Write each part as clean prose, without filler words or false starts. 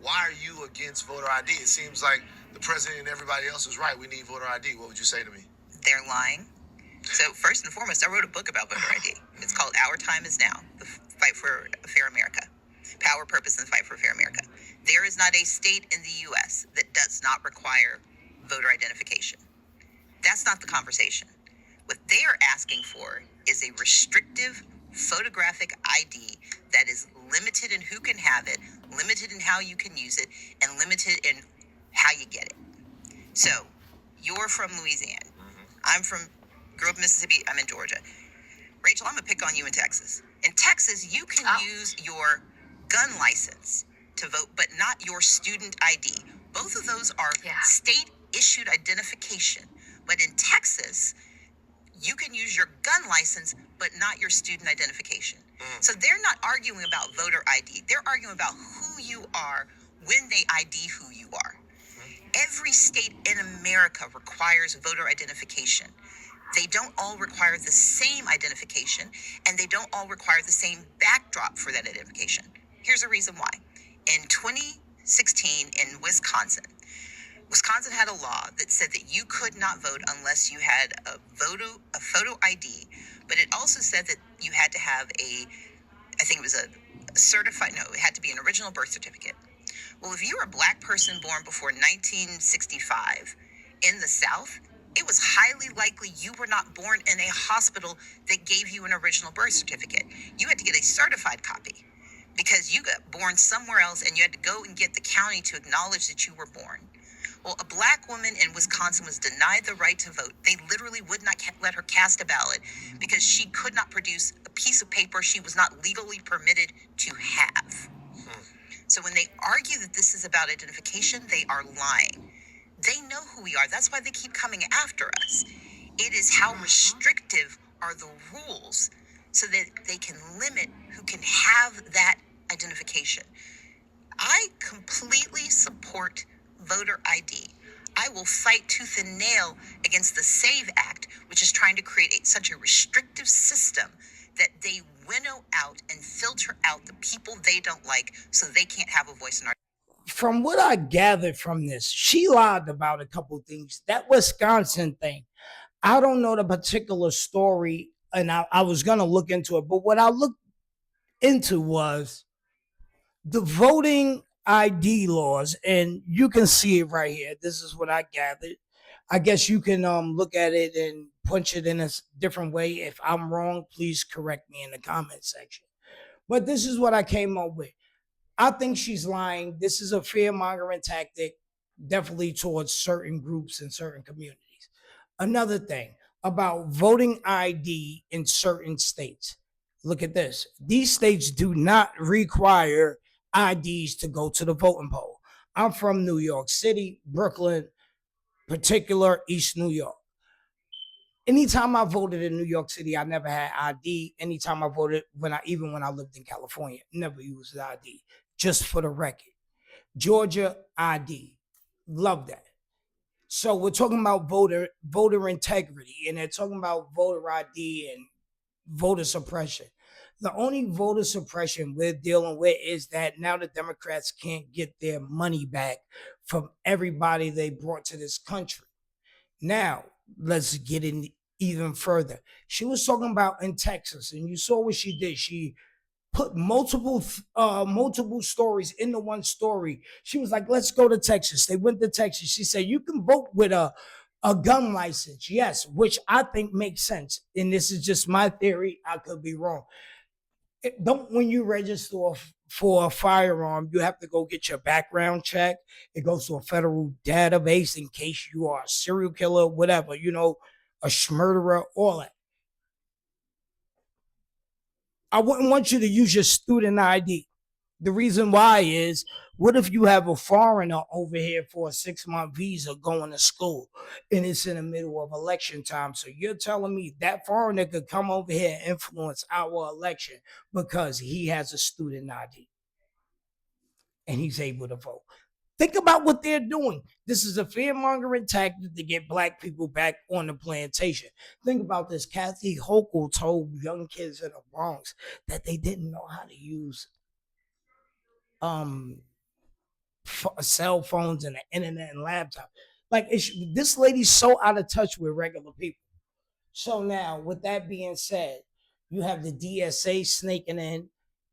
why are you against voter ID? It seems like the president and everybody else is right. We need voter ID. What would you say to me? They're lying. So first and foremost, I wrote a book about voter ID. It's called Our Time Is Now, The Fight for a Fair America. Power, Purpose, and Fight for a Fair America. There is not a state in the U.S. that does not require voter identification. That's not the conversation. What they are asking for is a restrictive photographic ID that is limited in who can have it, limited in how you can use it, and limited in how you get it. So, you're from Louisiana. I'm grew up in Mississippi. I'm in Georgia. Rachel, I'm going to pick on you in Texas. In Texas, you can use your gun license to vote, but not your student ID. Both of those are state-issued identification. But in Texas, you can use your gun license, but not your student identification. So they're not arguing about voter ID. They're arguing about who you are when they ID who you are. Every state in America requires voter identification. They don't all require the same identification, and they don't all require the same backdrop for that identification. Here's a reason why. In 2016 in Wisconsin had a law that said that you could not vote unless you had a photo ID, but it also said that you had to have it had to be an original birth certificate. Well, if you were a black person born before 1965 in the South, it was highly likely you were not born in a hospital that gave you an original birth certificate. You had to get a certified copy because you got born somewhere else and you had to go and get the county to acknowledge that you were born. Well, a black woman in Wisconsin was denied the right to vote. They literally would not let her cast a ballot because she could not produce a piece of paper she was not legally permitted to have. So when they argue that this is about identification, they are lying. They know who we are. That's why they keep coming after us. It is how restrictive are the rules so that they can limit who can have that identification. I completely support voter ID. I will fight tooth and nail against the SAVE Act, which is trying to create such a restrictive system that they winnow out and filter out the people they don't like so they can't have a voice in our. From what I gathered from this, she lied about a couple things. That Wisconsin thing, I don't know the particular story, and I was going to look into it, but what I looked into was the voting ID laws, and you can see it right here. This is what I gathered. I guess you can look at it and punch it in a different way. If I'm wrong, please correct me in the comment section. But this is what I came up with. I think she's lying. This is a fear-mongering tactic, definitely towards certain groups and certain communities. Another thing about voting ID in certain states. Look at this. These states do not require IDs to go to the voting poll. I'm from New York City, Brooklyn, particular East New York. Anytime I voted in New York City, I never had ID. Anytime I voted, even when I lived in California, never used ID. Just for the record. Georgia, ID. Love that. So we're talking about voter integrity, and they're talking about voter ID and voter suppression. The only voter suppression we're dealing with is that now the Democrats can't get their money back from everybody they brought to this country. Now, let's get in even further. She was talking about in Texas, and you saw what she did. She put multiple stories into one story. She was like, let's go to Texas. They went to Texas. She said, you can vote with a gun license. Yes, which I think makes sense. And this is just my theory. I could be wrong. When you register for a firearm, you have to go get your background check. It goes to a federal database in case you are a serial killer, whatever, a murderer, all that. I wouldn't want you to use your student ID. The reason why is, what if you have a foreigner over here for a 6-month visa going to school and it's in the middle of election time? So you're telling me that foreigner could come over here and influence our election because he has a student ID and he's able to vote. Think about what they're doing. This is a fear-mongering tactic to get black people back on the plantation. Think about this. Kathy Hochul told young kids in the Bronx that they didn't know how to use cell phones and the internet and laptop. Like this lady's so out of touch with regular people. So now, with that being said, you have the DSA snaking in,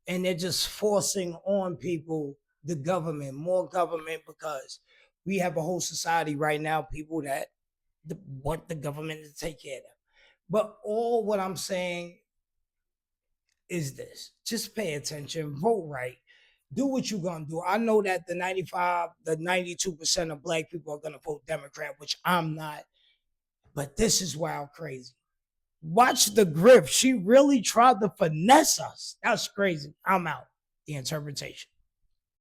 and they're just forcing on people the government, more government, because we have a whole society right now, people that want the government to take care of them. But all what I'm saying is this: just pay attention, vote right, do what you're gonna do. I know that the 92% of black people are gonna vote Democrat, which I'm not. But this is wild crazy. Watch the grift. She really tried to finesse us. That's crazy. I'm out. The interpretation.